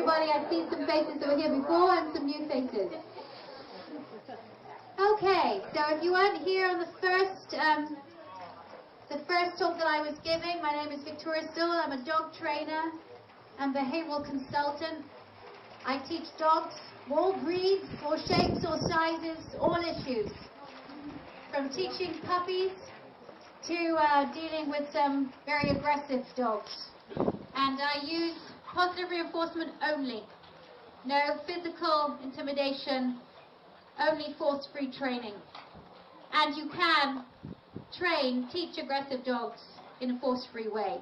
everybody. I've seen some faces that were here before and some new faces. Okay, so if you weren't here on the first talk that I was giving, my name is Victoria Stilwell. I'm a dog trainer and behavioral consultant. I teach dogs, all breeds, all shapes, all sizes, all issues. From teaching puppies to dealing with some very aggressive dogs. And I use positive reinforcement only. No physical intimidation, only force-free training. And you can teach aggressive dogs in a force-free way.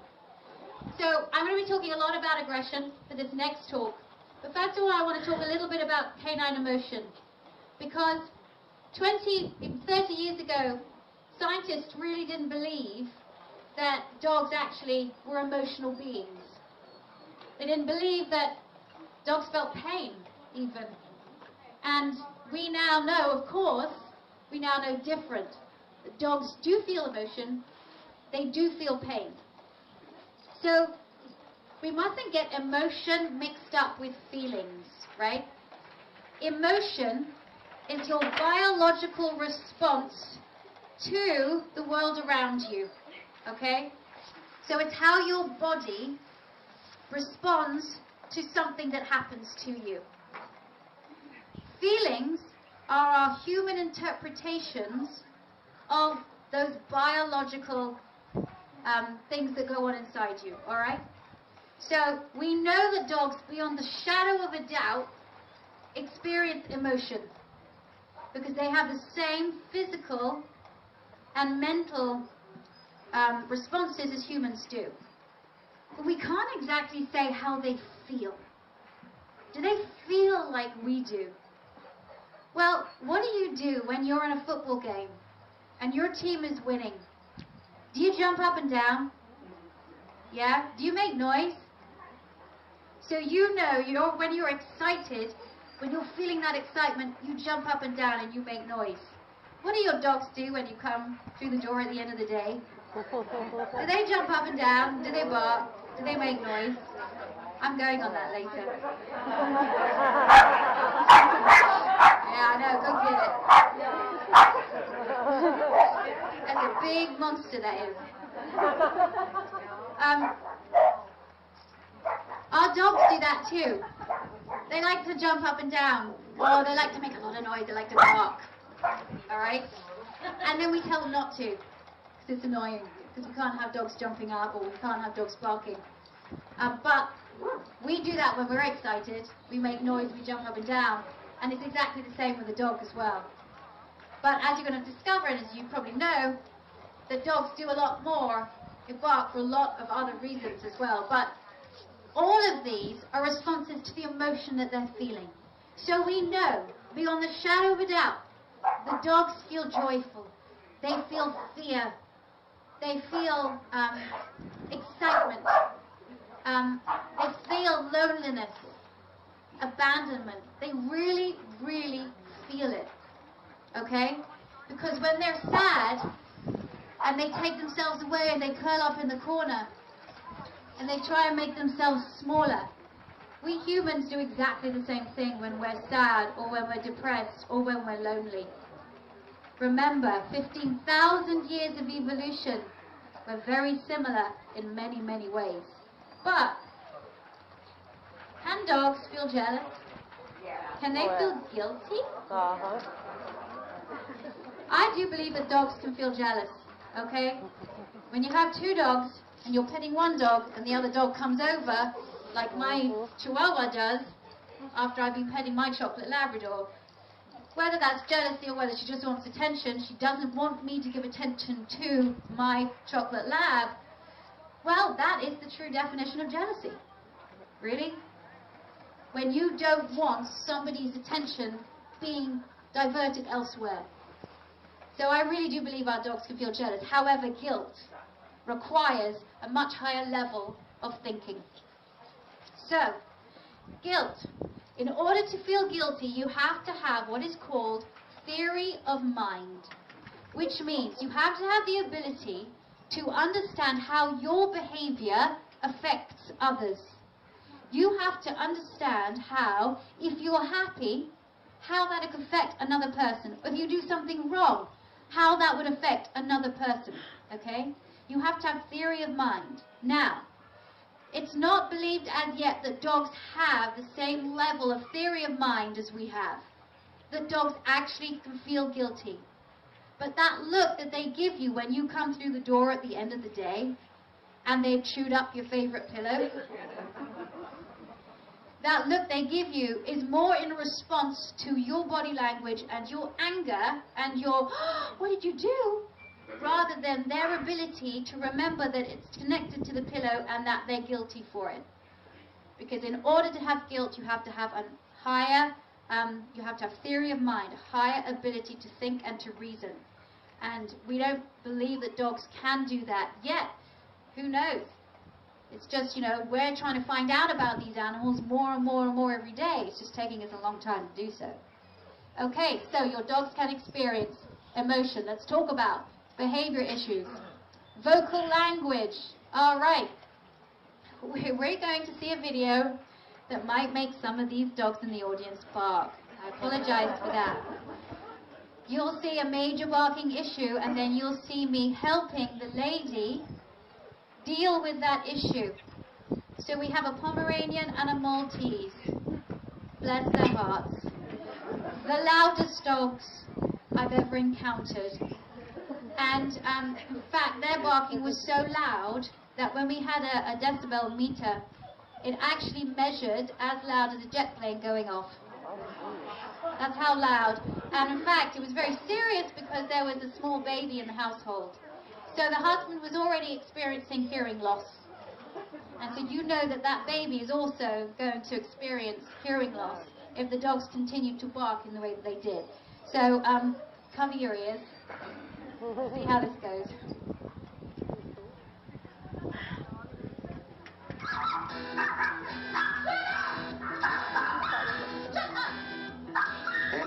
So I'm going to be talking a lot about aggression for this next talk. But first of all, I want to talk a little bit about canine emotion. Because 30 years ago, scientists really didn't believe that dogs actually were emotional beings. They didn't believe that dogs felt pain, even. And we now know, of course, we now know different. That dogs do feel emotion. They do feel pain. So we mustn't get emotion mixed up with feelings, right? Emotion is your biological response to the world around you, okay? So it's how your body responds to something that happens to you. Feelings are our human interpretations of those biological things that go on inside you, all right? So we know that dogs, beyond the shadow of a doubt, experience emotion because they have the same physical and mental responses as humans do. But we can't exactly say how they feel. Do they feel like we do? Well, what do you do when you're in a football game and your team is winning? Do you jump up and down? Yeah? Do you make noise? So you know when you're excited, when you're feeling that excitement, you jump up and down and you make noise. What do your dogs do when you come through the door at the end of the day? Do they jump up and down? Do they bark? Do they make noise? I'm going on that later. Yeah, I know, go get it. That's a big monster, that is. Our dogs do that too. They like to jump up and down, or they like to make a lot of noise, they like to bark. Alright? And then we tell them not to, because it's annoying, because we can't have dogs jumping up, or we can't have dogs barking. But we do that when we're excited. We make noise, we jump up and down, and it's exactly the same with a dog as well. But as you're going to discover, and as you probably know, that dogs do a lot more. They bark for a lot of other reasons as well. But all of these are responses to the emotion that they're feeling. So we know, beyond the shadow of a doubt, the dogs feel joyful. They feel fear. They feel excitement. They feel loneliness, abandonment. They really, really feel it. Okay? Because when they're sad and they take themselves away and they curl up in the corner and they try and make themselves smaller, we humans do exactly the same thing when we're sad or when we're depressed or when we're lonely. Remember, 15,000 years of evolution, we're very similar in many, many ways. But, can dogs feel jealous? Can they feel guilty? I do believe that dogs can feel jealous, okay? When you have two dogs, and you're petting one dog, and the other dog comes over, like my Chihuahua does, after I've been petting my chocolate Labrador, whether that's jealousy or whether she just wants attention, she doesn't want me to give attention to my chocolate Lab, well, that is the true definition of jealousy. Really? When you don't want somebody's attention being diverted elsewhere. So I really do believe our dogs can feel jealous. However, guilt requires a much higher level of thinking. So, guilt. In order to feel guilty, you have to have what is called theory of mind, which means you have to have the ability to understand how your behavior affects others. You have to understand how, if you're happy, how that could affect another person. If you do something wrong, how that would affect another person, okay? You have to have theory of mind. Now, it's not believed as yet that dogs have the same level of theory of mind as we have. That dogs actually can feel guilty. But that look that they give you when you come through the door at the end of the day, and they've chewed up your favorite pillow, that look they give you is more in response to your body language and your anger and your, oh, what did you do? Rather than their ability to remember that it's connected to the pillow and that they're guilty for it. Because in order to have guilt, you have to have a higher, you have to have theory of mind, a higher ability to think and to reason. And we don't believe that dogs can do that yet. Who knows? It's just, you know, we're trying to find out about these animals more and more and more every day. It's just taking us a long time to do so. Okay, so your dogs can experience emotion. Let's talk about behavior issues. Vocal language. All right. We're going to see a video that might make some of these dogs in the audience bark. I apologize for that. You'll see a major barking issue, and then you'll see me helping the lady deal with that issue. So we have a Pomeranian and a Maltese. Bless their hearts. The loudest dogs I've ever encountered. And in fact, their barking was so loud that when we had a decibel meter, it actually measured as loud as a jet plane going off. That's how loud. And in fact, it was very serious because there was a small baby in the household. So the husband was already experiencing hearing loss. And so you know that that baby is also going to experience hearing loss if the dogs continue to bark in the way that they did. So cover your ears. See how this goes.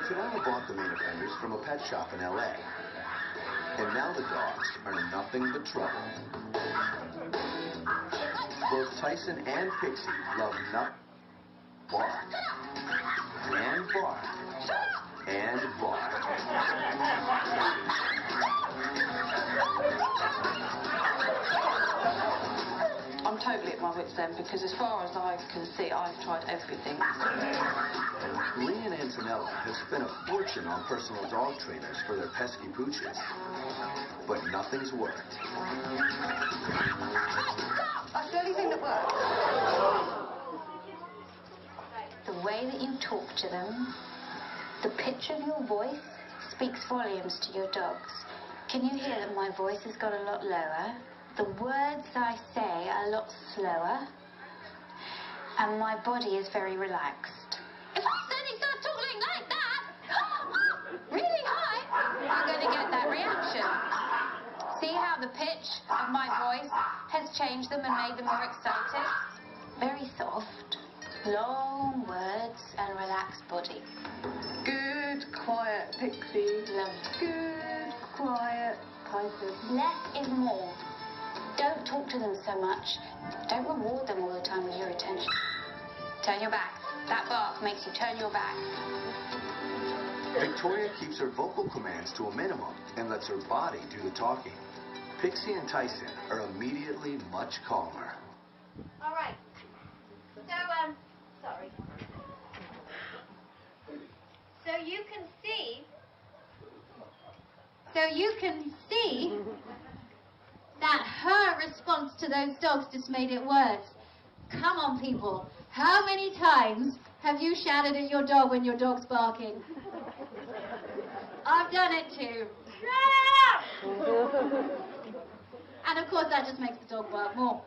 Canine bought the main offenders from a pet shop in L.A. And now the dogs are nothing but trouble. Both Tyson and Pixie love nut, bark, and bark, and bark. I'm totally at my wit's end because as far as I can see, I've tried everything. Lee and Antonella have spent a fortune on personal dog trainers for their pesky pooches, but nothing's worked. That's the only thing that works. The way that you talk to them, the pitch of your voice speaks volumes to your dogs. Can you hear that my voice has got a lot lower? The words I say are a lot slower, and my body is very relaxed. If I suddenly start talking like that, really high, you're going to get that reaction. See how the pitch of my voice has changed them and made them more excited? Very soft, long words, and relaxed body. Good, quiet, Pixie. Lovely. Good, quiet, Tyson. Less is more. Don't talk to them so much. Don't reward them all the time with your attention. Turn your back. That bark makes you turn your back. Victoria keeps her vocal commands to a minimum and lets her body do the talking. Pixie and Tyson are immediately much calmer. All right. So, sorry. So you can see that her response to those dogs just made it worse. Come on, people. How many times have you shouted at your dog when your dog's barking? I've done it too. And of course, that just makes the dog bark more.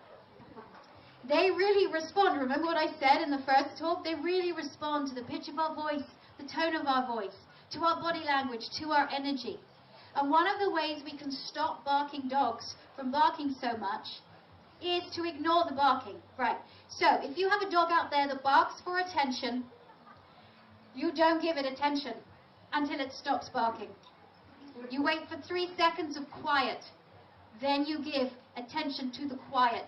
They really respond. Remember what I said in the first talk? They really respond to the pitch of our voice, the tone of our voice, to our body language, to our energy. And one of the ways we can stop barking dogs from barking so much is to ignore the barking. Right. So if you have a dog out there that barks for attention, you don't give it attention until it stops barking. You wait for 3 seconds of quiet. Then you give attention to the quiet.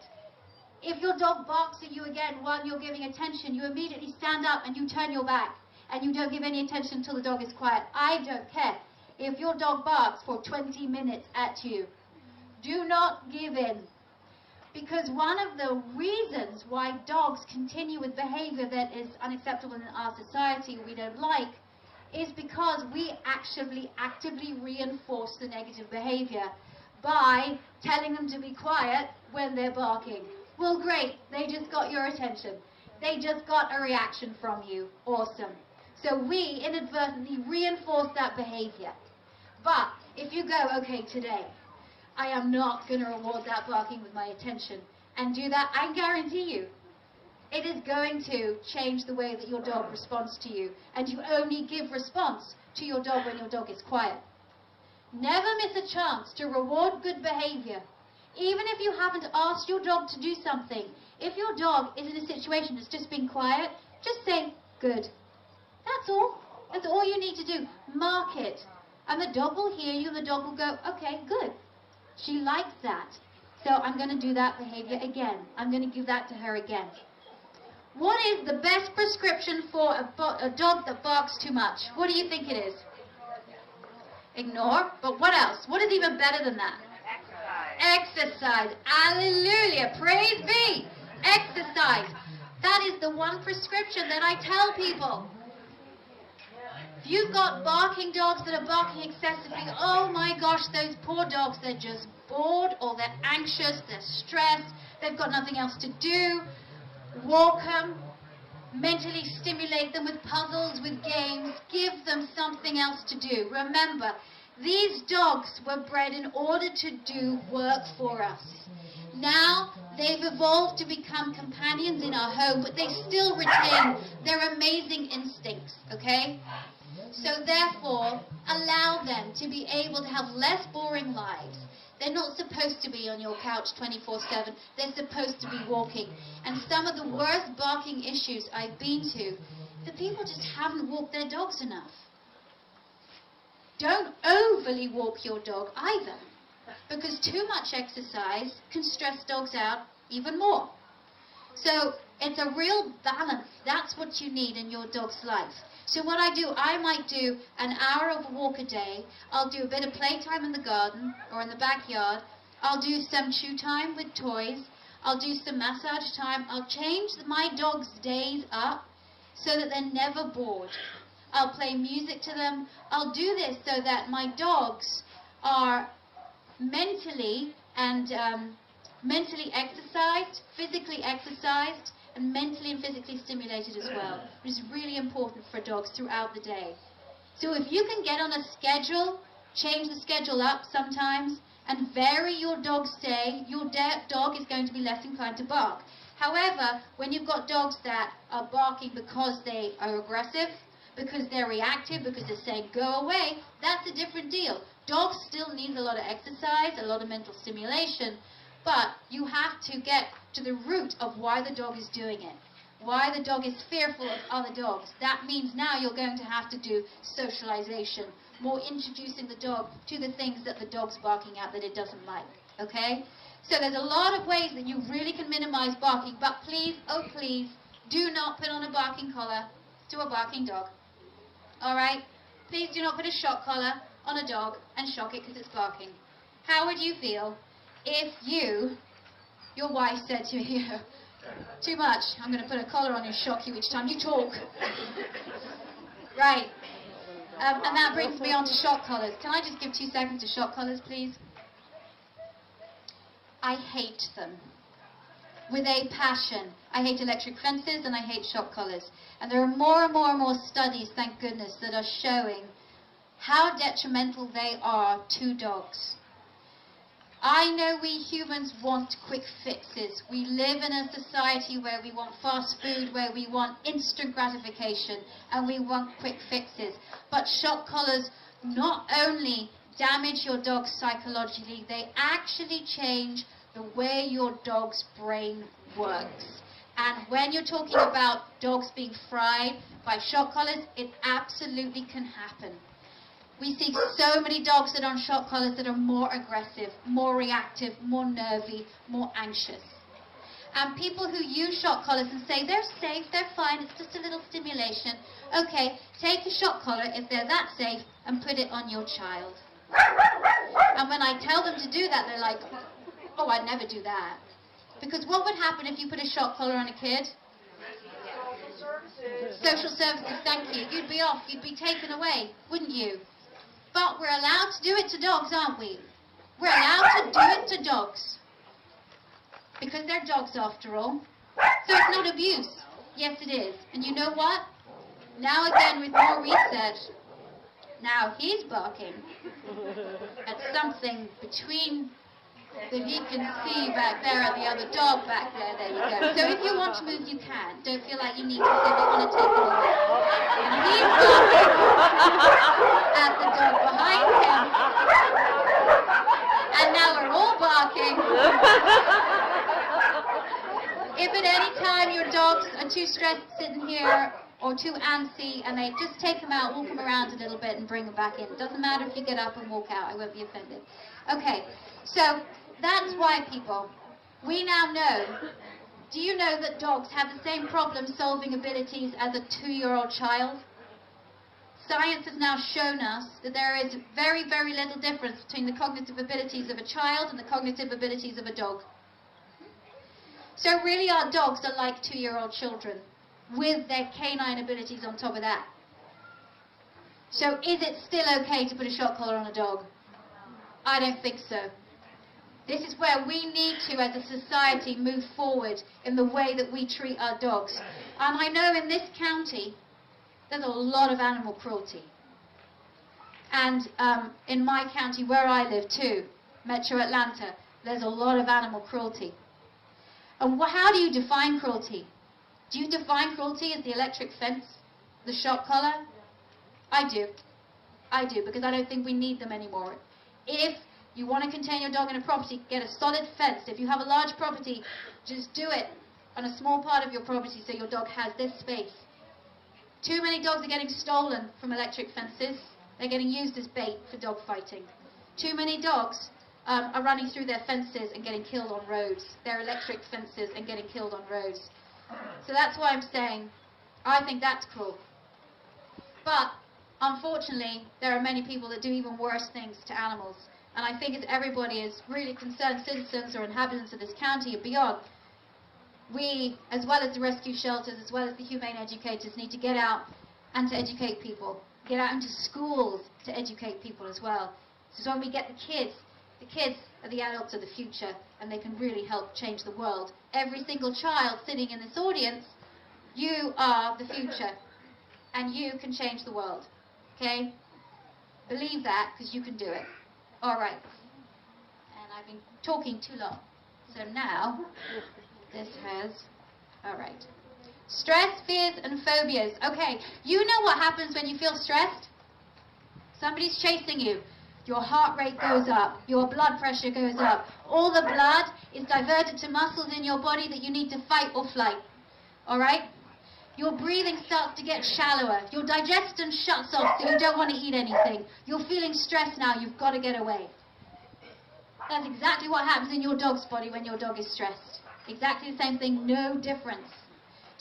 If your dog barks at you again while you're giving attention, you immediately stand up and you turn your back and you don't give any attention until the dog is quiet. I don't care if your dog barks for 20 minutes at you. Do not give in. Because one of the reasons why dogs continue with behavior that is unacceptable in our society, we don't like, is because we actively reinforce the negative behavior by telling them to be quiet when they're barking. Well, great, they just got your attention. They just got a reaction from you. Awesome. So we inadvertently reinforce that behavior. But if you go, okay, today, I am not going to reward that barking with my attention, and do that, I guarantee you, it is going to change the way that your dog responds to you, and you only give response to your dog when your dog is quiet. Never miss a chance to reward good behavior. Even if you haven't asked your dog to do something, if your dog is in a situation that's just been quiet, just say, good. That's all. That's all you need to do. Mark it. And the dog will hear you, and the dog will go, okay, good. She likes that. So I'm going to do that behavior again. I'm going to give that to her again. What is the best prescription for a dog that barks too much? What do you think it is? Ignore. But what else? What is even better than that? Exercise. Hallelujah. Praise be. Exercise. That is the one prescription that I tell people. If you've got barking dogs that are barking excessively, oh my gosh, those poor dogs, they're just bored, or they're anxious, they're stressed, they've got nothing else to do. Walk them, mentally stimulate them with puzzles, with games, give them something else to do. Remember, these dogs were bred in order to do work for us. Now, they've evolved to become companions in our home, but they still retain their amazing instincts, okay? So therefore, allow them to be able to have less boring lives. They're not supposed to be on your couch 24/7. They're supposed to be walking. And some of the worst barking issues I've been to, the people just haven't walked their dogs enough. Don't overly walk your dog either, because too much exercise can stress dogs out even more. So it's a real balance. That's what you need in your dog's life. So what I do, I might do an hour of a walk a day. I'll do a bit of playtime in the garden or in the backyard. I'll do some chew time with toys. I'll do some massage time. I'll change my dog's days up so that they're never bored. I'll play music to them. I'll do this so that my dogs are mentally exercised, physically exercised, and mentally and physically stimulated as well, which is really important for dogs throughout the day. So if you can get on a schedule, change the schedule up sometimes, and vary your dog's day, your dog is going to be less inclined to bark. However, when you've got dogs that are barking because they are aggressive, because they're reactive, because they're saying, go away, that's a different deal. Dogs still need a lot of exercise, a lot of mental stimulation, but you have to get to the root of why the dog is doing it, why the dog is fearful of other dogs. That means now you're going to have to do socialization, more introducing the dog to the things that the dog's barking at that it doesn't like, okay? So there's a lot of ways that you really can minimize barking, but please, oh please, do not put on a barking collar to a barking dog, all right? Please do not put a shock collar on a dog and shock it because it's barking. How would you feel if your wife said to you, too much, I'm going to put a collar on you, shock you each time you talk? Right. And that brings me on to shock collars. Can I just give 2 seconds to shock collars, please? I hate them with a passion. I hate electric fences and I hate shock collars. And there are more and more and more studies, thank goodness, that are showing how detrimental they are to dogs. I know we humans want quick fixes. We live in a society where we want fast food, where we want instant gratification, and we want quick fixes. But shock collars not only damage your dog psychologically, they actually change the way your dog's brain works. And when you're talking about dogs being fried by shock collars, it absolutely can happen. We see so many dogs that are on shock collars that are more aggressive, more reactive, more nervy, more anxious. And people who use shock collars and say they're safe, they're fine, it's just a little stimulation. Okay, take a shock collar if they're that safe and put it on your child. And when I tell them to do that, they're like, oh, I'd never do that. Because what would happen if you put a shock collar on a kid? Social services, thank you. You'd be off, you'd be taken away, wouldn't you? But we're allowed to do it to dogs, aren't we? We're allowed to do it to dogs. Because they're dogs after all. So it's not abuse. Yes, it is. And you know what? Now again, with more research, now he's barking at something between that he can see back there and the other dog back there. There you go. So if you want to move, you can. Don't feel like you need to, so we want to take it away. And he's barking at the dog behind him. And now we're all barking. If at any time your dogs are too stressed sitting here or too antsy, and they just take them out, walk them around a little bit and bring them back in. It doesn't matter if you get up and walk out, I won't be offended. Okay, so that's why, people, we now know, do you know that dogs have the same problem-solving abilities as a 2-year-old child? Science has now shown us that there is very, very little difference between the cognitive abilities of a child and the cognitive abilities of a dog. So really our dogs are like 2-year-old children, with their canine abilities on top of that. So is it still okay to put a shock collar on a dog? I don't think so. This is where we need to, as a society, move forward in the way that we treat our dogs. And I know in this county, there's a lot of animal cruelty. And in my county, where I live too, Metro Atlanta, there's a lot of animal cruelty. And how do you define cruelty? Do you define cruelty as the electric fence, the shock collar? I do. I do, because I don't think we need them anymore. If you want to contain your dog in a property, get a solid fence. If you have a large property, just do it on a small part of your property so your dog has this space. Too many dogs are getting stolen from electric fences. They're getting used as bait for dog fighting. Too many dogs are running through their fences and getting killed on roads. Their electric fences and getting killed on roads. So that's why I'm saying, I think that's cruel. But, unfortunately, there are many people that do even worse things to animals. And I think as everybody is really concerned citizens or inhabitants of this county and beyond, we, as well as the rescue shelters, as well as the humane educators, need to get out and to educate people. Get out into schools to educate people as well. So when we get the kids are the adults of the future, and they can really help change the world. Every single child sitting in this audience, you are the future, and you can change the world. Okay? Believe that, because you can do it. All right. And I've been talking too long. So now, this has, all right. Stress, fears, and phobias. Okay, you know what happens when you feel stressed? Somebody's chasing you. Your heart rate goes up. Your blood pressure goes up. All the blood is diverted to muscles in your body that you need to fight or flight. All right? Your breathing starts to get shallower. Your digestion shuts off, so you don't want to eat anything. You're feeling stressed now. You've got to get away. That's exactly what happens in your dog's body when your dog is stressed. Exactly the same thing, no difference.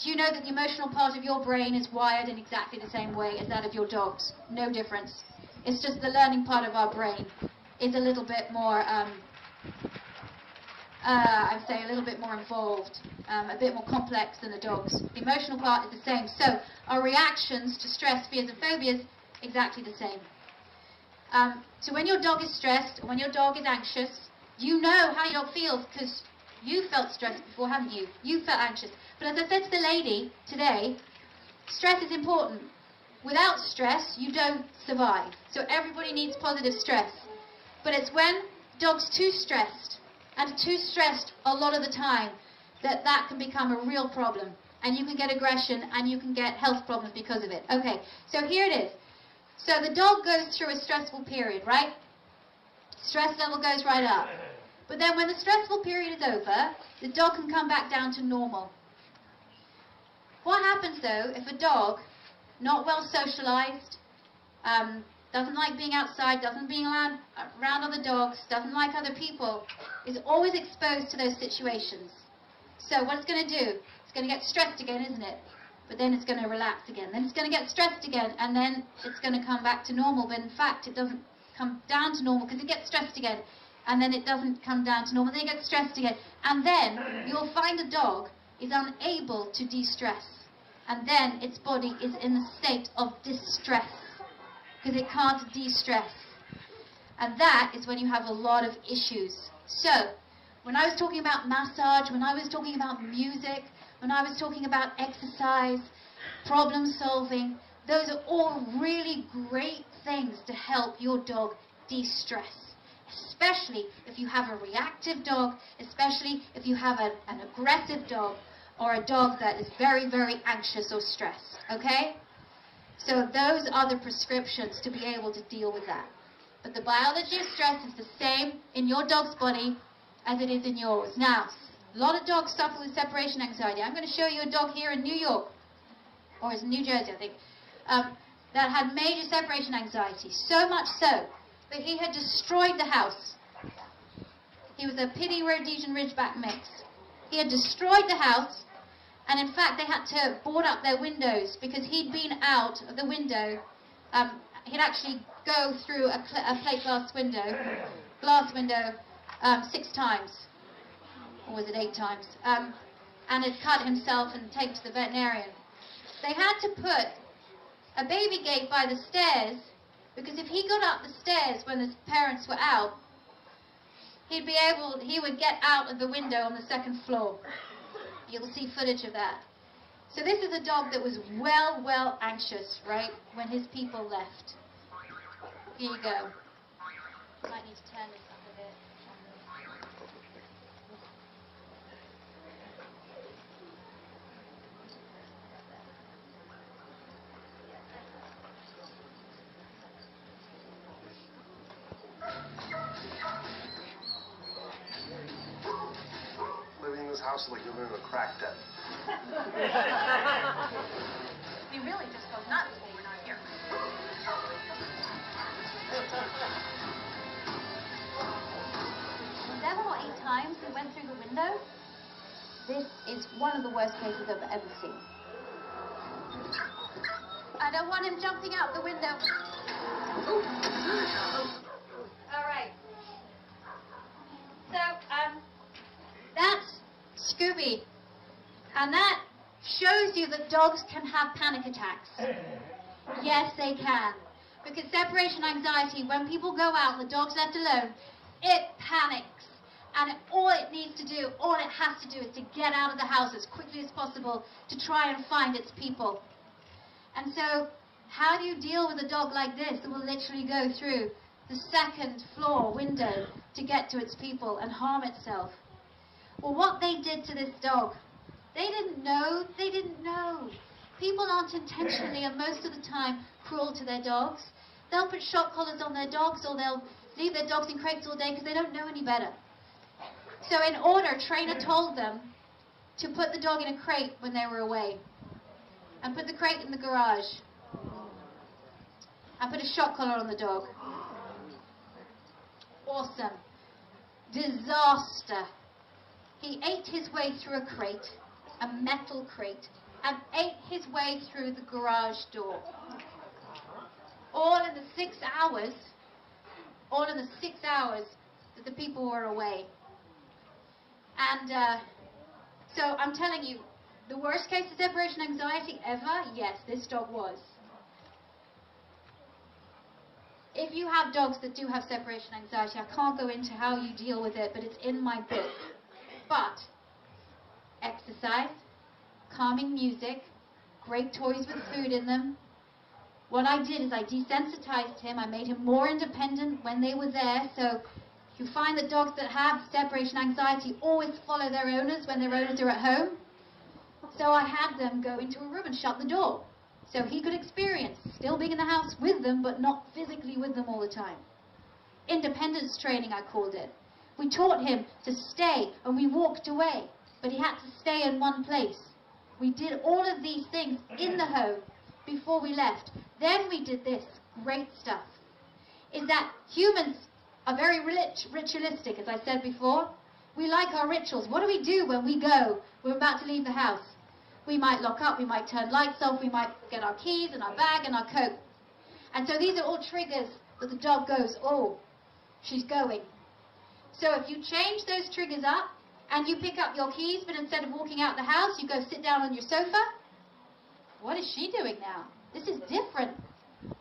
Do you know that the emotional part of your brain is wired in exactly the same way as that of your dog's? No difference. It's just the learning part of our brain is a little bit more, I'd say a little bit more involved, a bit more complex than the dog's. The emotional part is the same. So our reactions to stress, fears and phobias, exactly the same. So when your dog is stressed, or when your dog is anxious, you know how your dog feels because you felt stressed before, haven't you? You felt anxious. But as I said to the lady today, stress is important. Without stress, you don't survive. So everybody needs positive stress. But it's when dog's too stressed, and too stressed a lot of the time, that can become a real problem. And you can get aggression, and you can get health problems because of it. Okay, so here it is. So the dog goes through a stressful period, right? Stress level goes right up. But then when the stressful period is over, the dog can come back down to normal. What happens, though, if a dog, not well socialized, doesn't like being outside, doesn't being around other dogs, doesn't like other people, is always exposed to those situations. So what it's going to do, it's going to get stressed again, isn't it? But then it's going to relax again. Then it's going to get stressed again, and then it's going to come back to normal. But in fact, it doesn't come down to normal because it gets stressed again. And then it doesn't come down to normal. Then it gets stressed again. And then you'll find a dog is unable to de-stress. And then its body is in a state of distress because it can't de-stress. And that is when you have a lot of issues. So, when I was talking about massage, when I was talking about music, when I was talking about exercise, problem solving, those are all really great things to help your dog de-stress. Especially if you have a reactive dog, especially if you have an aggressive dog, or a dog that is very, very anxious or stressed, okay? So those are the prescriptions to be able to deal with that. But the biology of stress is the same in your dog's body as it is in yours. Now, a lot of dogs suffer with separation anxiety. I'm going to show you a dog here in New York, or it's New Jersey, I think, that had major separation anxiety. So much so that he had destroyed the house. He was a Pity Rhodesian Ridgeback mix. He had destroyed the house, and in fact they had to board up their windows because he'd been out of the window. He'd actually go through a plate glass window 6 times, or was it 8 times, and had cut himself and taken to the veterinarian. They had to put a baby gate by the stairs because if he got up the stairs when the parents were out, he would get out of the window on the 2nd floor. You'll see footage of that. So this is a dog that was well anxious, right, when his people left. Here you go. Might need to turn this up a bit. Living in this house is like living in a crack den. We really just go nuts when we're not here. Well, 7 or 8 times we went through the window. This is one of the worst cases I've ever seen. I don't want him jumping out the window. All right. So, that's Scooby. And that shows you that dogs can have panic attacks. Yes, they can. Because separation anxiety, when people go out and the dog's left alone, it panics. And all it needs to do, all it has to do is to get out of the house as quickly as possible to try and find its people. And so, how do you deal with a dog like this that will literally go through the 2nd floor window to get to its people and harm itself? Well, what they did to this dog, they didn't know. People aren't intentionally, and most of the time, cruel to their dogs. They'll put shock collars on their dogs, or they'll leave their dogs in crates all day because they don't know any better. So in order, trainer told them to put the dog in a crate when they were away, and put the crate in the garage, and put a shock collar on the dog. Awesome. Disaster. He ate his way through a crate, a metal crate, and ate his way through the garage door. All in the 6 hours that the people were away. And so I'm telling you, the worst case of separation anxiety ever, yes, this dog was. If you have dogs that do have separation anxiety, I can't go into how you deal with it, but it's in my book. But exercise, calming music, great toys with food in them. What I did is I desensitized him. I made him more independent when they were there. So you find that dogs that have separation anxiety always follow their owners when their owners are at home. So I had them go into a room and shut the door, so he could experience still being in the house with them, but not physically with them all the time. Independence training, I called it. We taught him to stay, and we walked away, but he had to stay in one place. We did all of these things in the home before we left. Then we did this great stuff, is that humans are very ritualistic, as I said before. We like our rituals. What do we do when we go? We're about to leave the house. We might lock up, we might turn lights off, we might get our keys and our bag and our coat. And so these are all triggers that the dog goes, oh, she's going. So if you change those triggers up and you pick up your keys, but instead of walking out the house, you go sit down on your sofa, what is she doing now? This is different.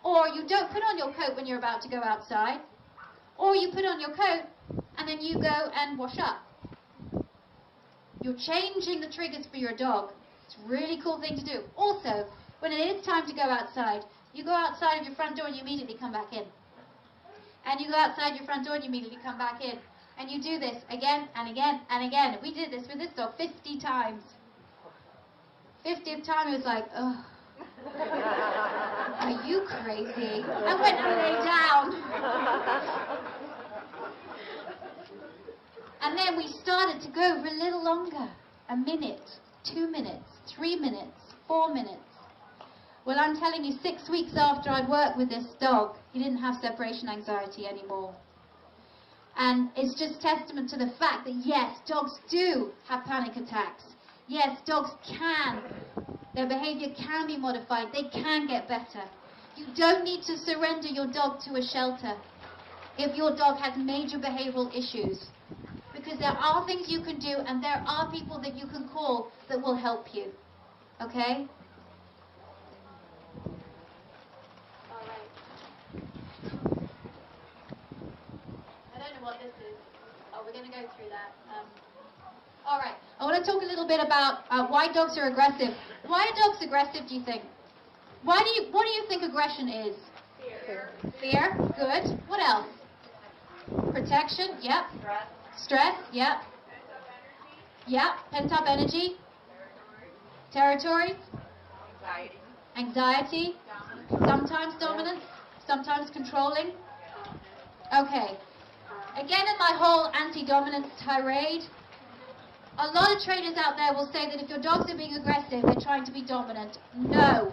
Or you don't put on your coat when you're about to go outside. Or you put on your coat and then you go and wash up. You're changing the triggers for your dog. It's a really cool thing to do. Also, when it is time to go outside, you go outside of your front door and you immediately come back in. And you go outside your front door and you immediately come back in. And you do this again and again and again. We did this with this dog 50 times. 50th time it was like, oh, are you crazy? I went and lay down. And then we started to go for a little longer. A minute, 2 minutes, 3 minutes, 4 minutes. Well, I'm telling you, 6 weeks after I'd worked with this dog, he didn't have separation anxiety anymore. And it's just testament to the fact that, yes, dogs do have panic attacks. Yes, dogs can. Their behavior can be modified. They can get better. You don't need to surrender your dog to a shelter if your dog has major behavioral issues. Because there are things you can do and there are people that you can call that will help you. Okay? All right. I don't know what this is. Oh, we're going to go through that. All right. I want to talk a little bit about why dogs are aggressive. Why are dogs aggressive, do you think? What do you think aggression is? Fear. Fear? Good. What else? Protection? Yep. Stress? Yep. Yep. Pent-up energy? Territory? Anxiety? Sometimes dominance? Sometimes controlling? Okay. Again, in my whole anti-dominance tirade, a lot of trainers out there will say that if your dogs are being aggressive, they're trying to be dominant. No.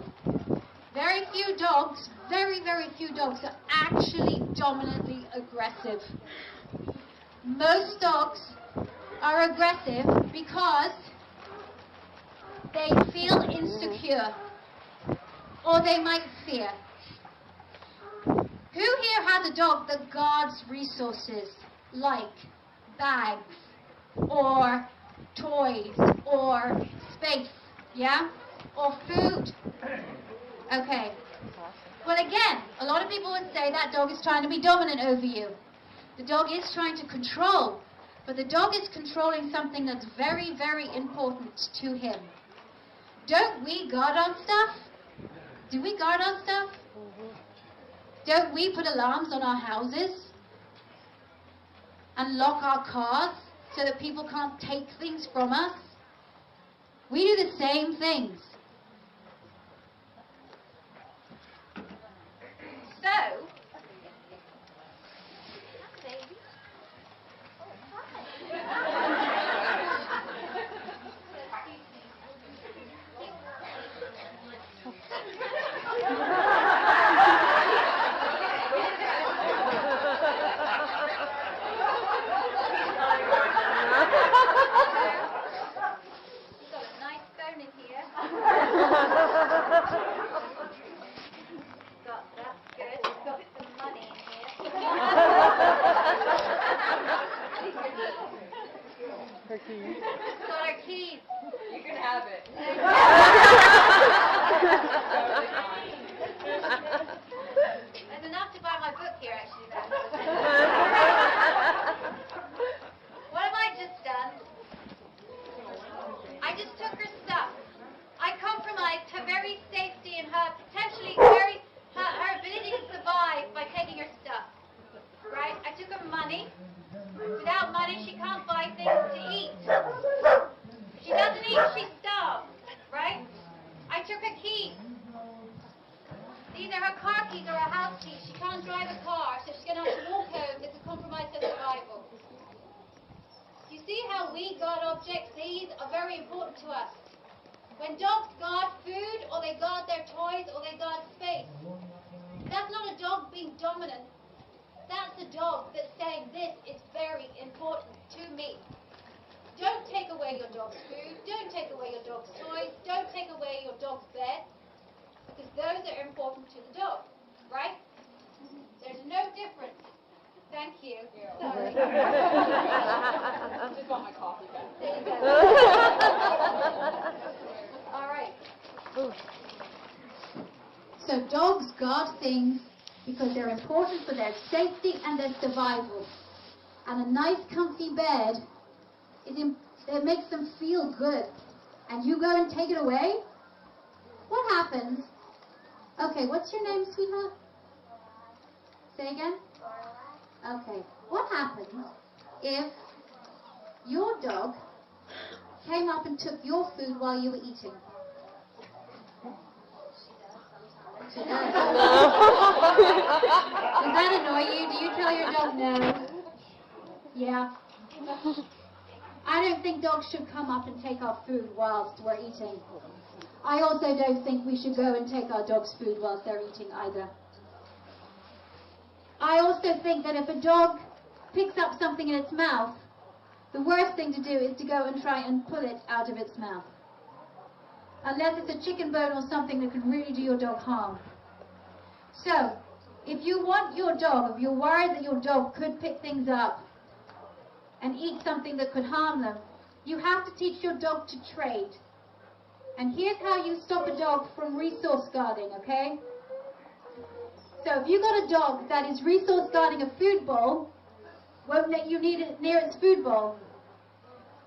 Very few dogs, very, very few dogs are actually dominantly aggressive. Most dogs are aggressive because they feel insecure or they might fear. Who here has a dog that guards resources like bags or toys or space, yeah? Or food? Okay. Well, again, a lot of people would say that dog is trying to be dominant over you. The dog is trying to control, but the dog is controlling something that's very, very important to him. Don't we guard our stuff? Do we guard our stuff? Don't we put alarms on our houses and lock our cars so that people can't take things from us? We do the same things. So, got our keys. You can have it. There's enough to buy my book here, actually. What have I just done? I just took her stuff. I compromised her very safety and her potentially her ability to survive by taking her stuff. Right? I took her money. Without money, she can't buy things to eat. If she doesn't eat, she's starved. Right? I took her keys. These are her car keys or her house keys. She can't drive a car, so she's going to have to walk home. This will compromise her survival. You see how we guard objects? These are very important to us. When dogs guard food, or they guard their toys, or they guard space, that's not a dog being dominant. That's a dog that's saying, this is very important to me. Don't take away your dog's food. Don't take away your dog's toys. Don't take away your dog's bed. Because those are important to the dog, right? There's no difference. Thank you. Sorry. Just want my coffee back. There you go. All right. So dogs guard things because they're important for their safety and their survival. And a nice comfy bed, it makes them feel good. And you go and take it away? What happens? Okay, what's your name, sweetheart? Say again? Okay. What happens if your dog came up and took your food while you were eating? She does. Does that annoy you? Do you tell your dog no? Yeah. I don't think dogs should come up and take our food whilst we're eating. I also don't think we should go and take our dog's food whilst they're eating either. I also think that if a dog picks up something in its mouth, the worst thing to do is to go and try and pull it out of its mouth. Unless it's a chicken bone or something that can really do your dog harm. So, if you want your dog, if you're worried that your dog could pick things up and eat something that could harm them, you have to teach your dog to trade. And here's how you stop a dog from resource guarding, okay? So if you've got a dog that is resource guarding a food bowl, won't let you near its food bowl.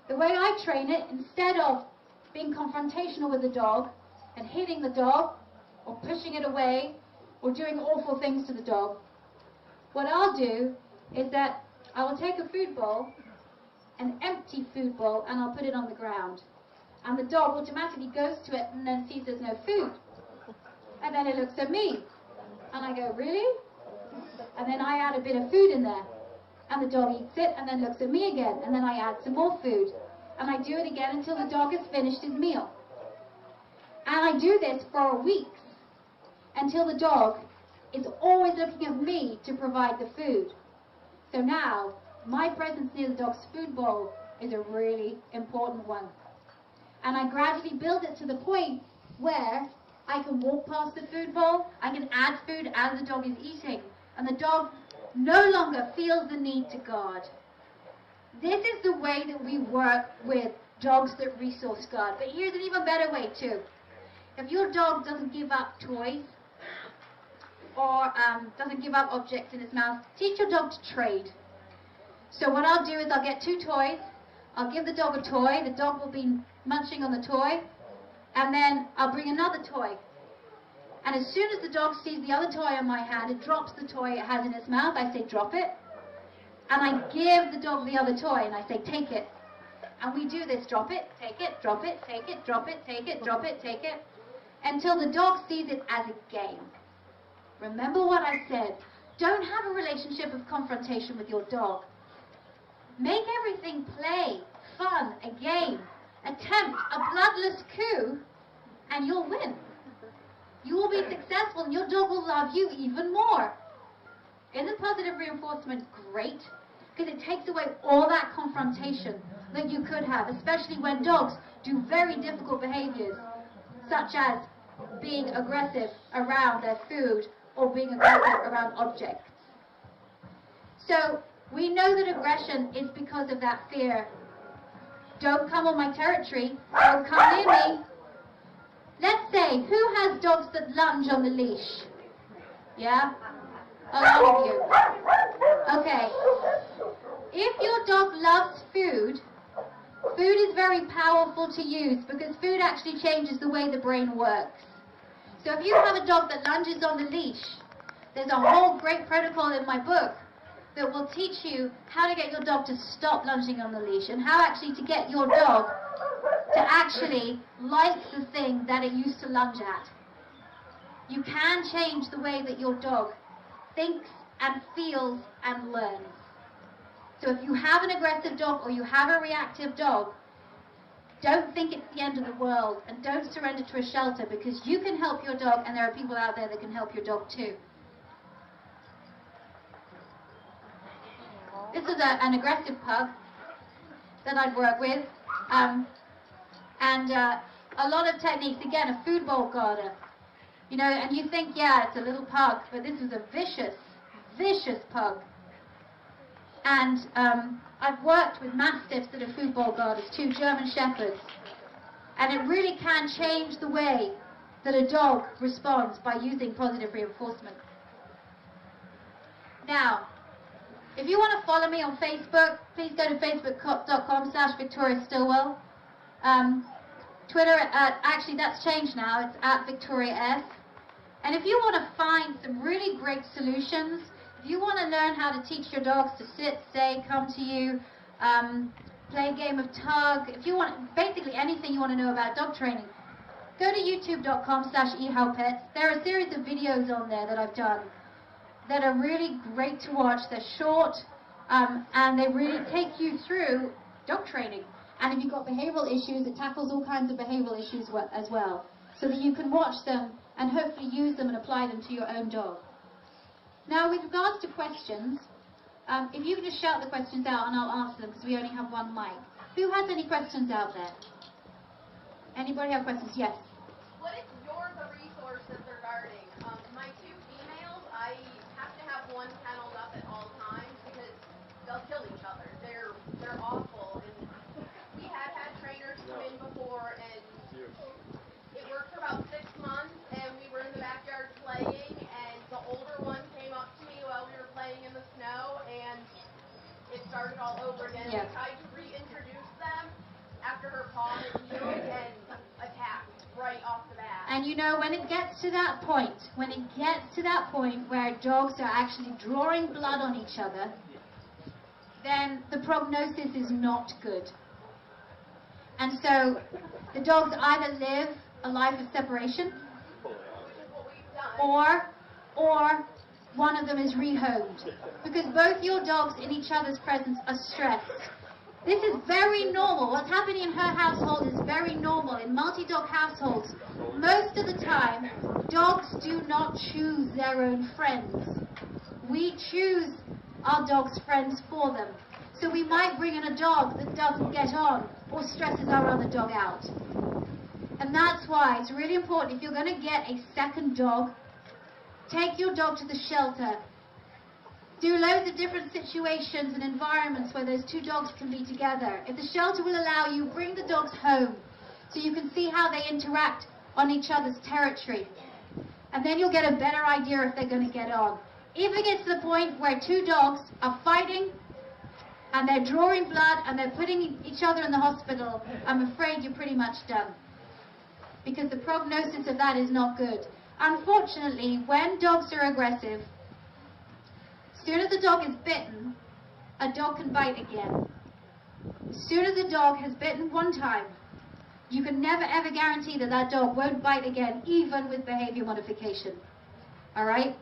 The way I train it, instead of being confrontational with the dog and hitting the dog or pushing it away or doing awful things to the dog, what I'll do is that I will take a food bowl, an empty food bowl, and I'll put it on the ground. And the dog automatically goes to it and then sees there's no food. And then it looks at me. And I go, really? And then I add a bit of food in there. And the dog eats it and then looks at me again. And then I add some more food. And I do it again until the dog has finished his meal. And I do this for weeks until the dog is always looking at me to provide the food. So now, my presence near the dog's food bowl is a really important one. And I gradually build it to the point where I can walk past the food bowl, I can add food as the dog is eating, and the dog no longer feels the need to guard. This is the way that we work with dogs that resource guard. But here's an even better way too. If your dog doesn't give up toys or doesn't give up objects in his mouth, teach your dog to trade. So what I'll do is I'll get 2 toys, I'll give the dog a toy, the dog will be munching on the toy, and then I'll bring another toy. And as soon as the dog sees the other toy in my hand, it drops the toy it has in its mouth. I say, drop it. And I give the dog the other toy, and I say, take it. And we do this, drop it, take it, drop it, take it, drop it, take it, drop it, take it, until the dog sees it as a game. Remember what I said. Don't have a relationship of confrontation with your dog. Make everything play, fun, a game. Attempt a bloodless coup, and you'll win. You will be successful, and your dog will love you even more. Isn't positive reinforcement great? Because it takes away all that confrontation that you could have, especially when dogs do very difficult behaviors, such as being aggressive around their food or being aggressive around objects. So we know that aggression is because of that fear. Don't come on my territory. Don't come near me. Let's say, who has dogs that lunge on the leash? Yeah? A lot of you. Okay. If your dog loves food, food is very powerful to use because food actually changes the way the brain works. So if you have a dog that lunges on the leash, there's a whole great protocol in my book that will teach you how to get your dog to stop lunging on the leash and how actually to get your dog to actually like the thing that it used to lunge at. You can change the way that your dog thinks and feels and learns. So if you have an aggressive dog or you have a reactive dog, don't think it's the end of the world and don't surrender to a shelter because you can help your dog and there are people out there that can help your dog too. This is an aggressive pug. that I'd work with. A lot of techniques, again, a food bowl guarder. You know, and you think, yeah, it's a little pug, but this is a vicious, vicious pug. And I've worked with mastiffs that are food bowl guarders, 2 German shepherds. And it really can change the way that a dog responds by using positive reinforcement. Now, if you want to follow me on Facebook, please go to facebook.com/Victoria Stilwell. Twitter, actually that's changed now, it's @VictoriaS. And if you want to find some really great solutions, if you want to learn how to teach your dogs to sit, stay, come to you, play a game of tug, if you want, basically anything you want to know about dog training, go to youtube.com/ehowpets. There are a series of videos on there that I've done that are really great to watch. They're short, and they really take you through dog training. And if you've got behavioral issues, it tackles all kinds of behavioral issues as well, so that you can watch them and hopefully use them and apply them to your own dog. Now, with regards to questions, if you can just shout the questions out and I'll answer them because we only have one mic. Who has any questions out there? Anybody have questions? Yes. What if you're the resource that they're guarding? My 2 females, I have to have one kenneled up at all times because they'll kill each other. They're awful. And we had trainers come in before, and it worked for about 6 months, and we were in the backyard playing, and the older one came up to me while we were playing in the snow, and it started all over again. Yeah. We tried to reintroduce them after her paw had healed and attacked right off the bat. And you know, when it gets to that point where dogs are actually drawing blood on each other, then the prognosis is not good. And so the dogs either live a life of separation, or one of them is rehomed, because both your dogs in each other's presence are stressed. This is very normal. What's happening in her household is very normal. In multi-dog households, most of the time, dogs do not choose their own friends. We choose our dogs' friends for them. So we might bring in a dog that doesn't get on or stresses our other dog out. And that's why it's really important, if you're going to get a second dog, take your dog to the shelter. Do loads of different situations and environments where those 2 dogs can be together. If the shelter will allow you, bring the dogs home so you can see how they interact on each other's territory. And then you'll get a better idea if they're going to get on. If it gets to the point where 2 dogs are fighting and they're drawing blood and they're putting each other in the hospital, I'm afraid you're pretty much done, because the prognosis of that is not good. Unfortunately, when dogs are aggressive, as soon as a dog is bitten, a dog can bite again. As soon as a dog has bitten one time, you can never ever guarantee that that dog won't bite again, even with behavior modification. Alright?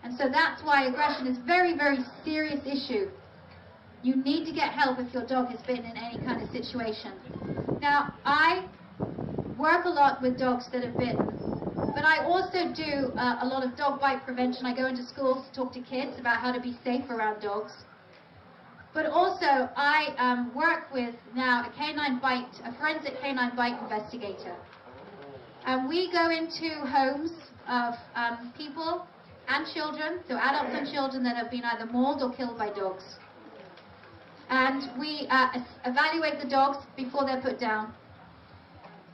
And so that's why aggression is a very, very serious issue. You need to get help if your dog is bitten in any kind of situation. Now, I work a lot with dogs that are bitten, but I also do a lot of dog bite prevention. I go into schools to talk to kids about how to be safe around dogs. But also, I work with now a forensic canine bite investigator. And we go into homes of people and children, so adults and children that have been either mauled or killed by dogs. And we evaluate the dogs before they're put down.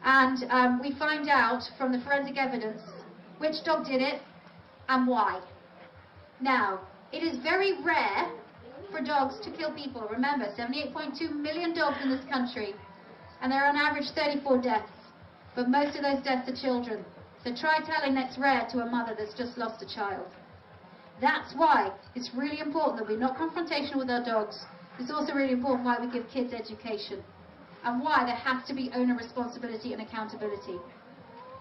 And we find out from the forensic evidence which dog did it and why. Now, it is very rare for dogs to kill people. Remember, 78.2 million dogs in this country, and there are on average 34 deaths. But most of those deaths are children. So try telling that's rare to a mother that's just lost a child. That's why it's really important that we're not confrontational with our dogs. It's also really important why we give kids education, and why there has to be owner responsibility and accountability.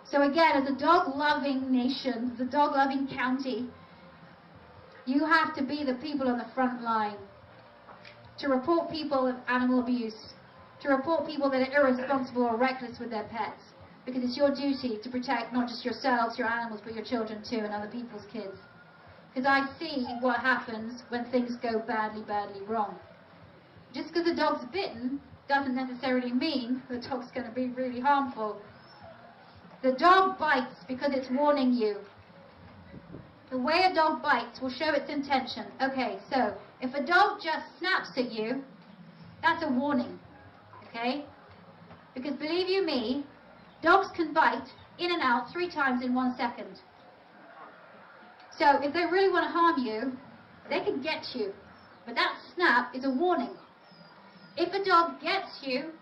So again, as a dog-loving nation, as a dog-loving county, you have to be the people on the front line to report people of animal abuse, to report people that are irresponsible or reckless with their pets, because it's your duty to protect not just yourselves, your animals, but your children too, and other people's kids. Because I see what happens when things go badly, badly wrong. Just because a dog's bitten doesn't necessarily mean the dog's going to be really harmful. The dog bites because it's warning you. The way a dog bites will show its intention. Okay, so if a dog just snaps at you, that's a warning, okay? Because believe you me, dogs can bite in and out 3 times in 1 second. So if they really want to harm you, they can get you. But that snap is a warning. If a dog gets you,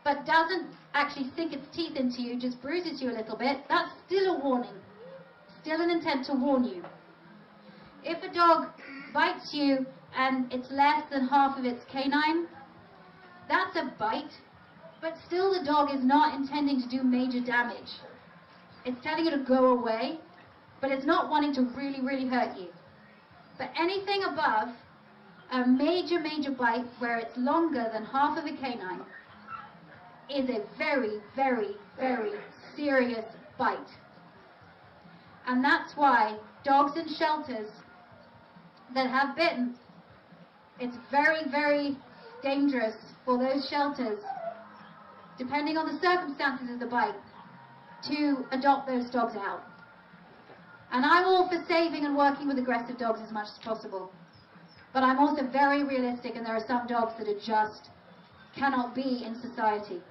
but doesn't actually sink its teeth into you, just bruises you a little bit, that's still a warning. Still an intent to warn you. If a dog bites you and it's less than half of its canine, that's a bite, but still the dog is not intending to do major damage. It's telling you to go away, but it's not wanting to really, really hurt you. But anything above a major, major bite where it's longer than half of a canine is a very, very, very serious bite. And that's why dogs in shelters that have bitten, it's very, very dangerous for those shelters, depending on the circumstances of the bite, to adopt those dogs out. And I'm all for saving and working with aggressive dogs as much as possible. But I'm also very realistic, and there are some dogs that are just cannot be in society,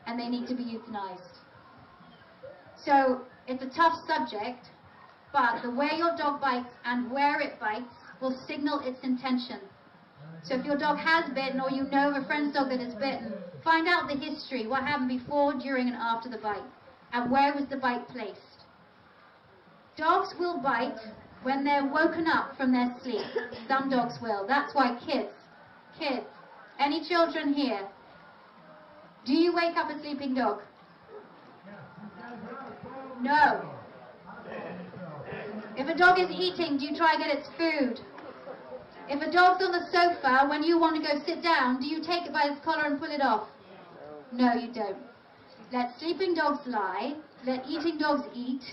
and they need to be euthanized. So it's a tough subject, but the way your dog bites and where it bites will signal its intention. So if your dog has bitten, or you know of a friend's dog that has bitten, find out the history, what happened before, during, and after the bite, and where was the bite placed. Dogs will bite when they're woken up from their sleep. Some dogs will. That's why kids, any children here, do you wake up a sleeping dog? No. If a dog is eating, do you try to get its food? If a dog's on the sofa, when you want to go sit down, do you take it by its collar and pull it off? No, you don't. Let sleeping dogs lie, let eating dogs eat,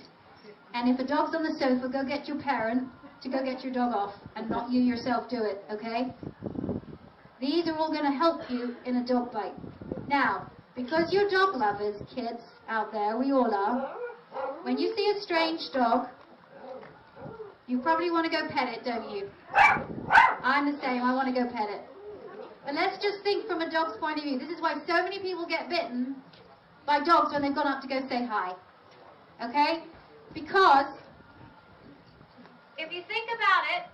and if a dog's on the sofa, go get your parent to go get your dog off, and not you yourself do it, okay? These are all going to help you in a dog bite. Now, because you're dog lovers, kids out there, we all are, when you see a strange dog, you probably want to go pet it, don't you? I'm the same, I want to go pet it. But let's just think from a dog's point of view. This is why so many people get bitten by dogs when they've gone up to go say hi. Okay? Because if you think about it,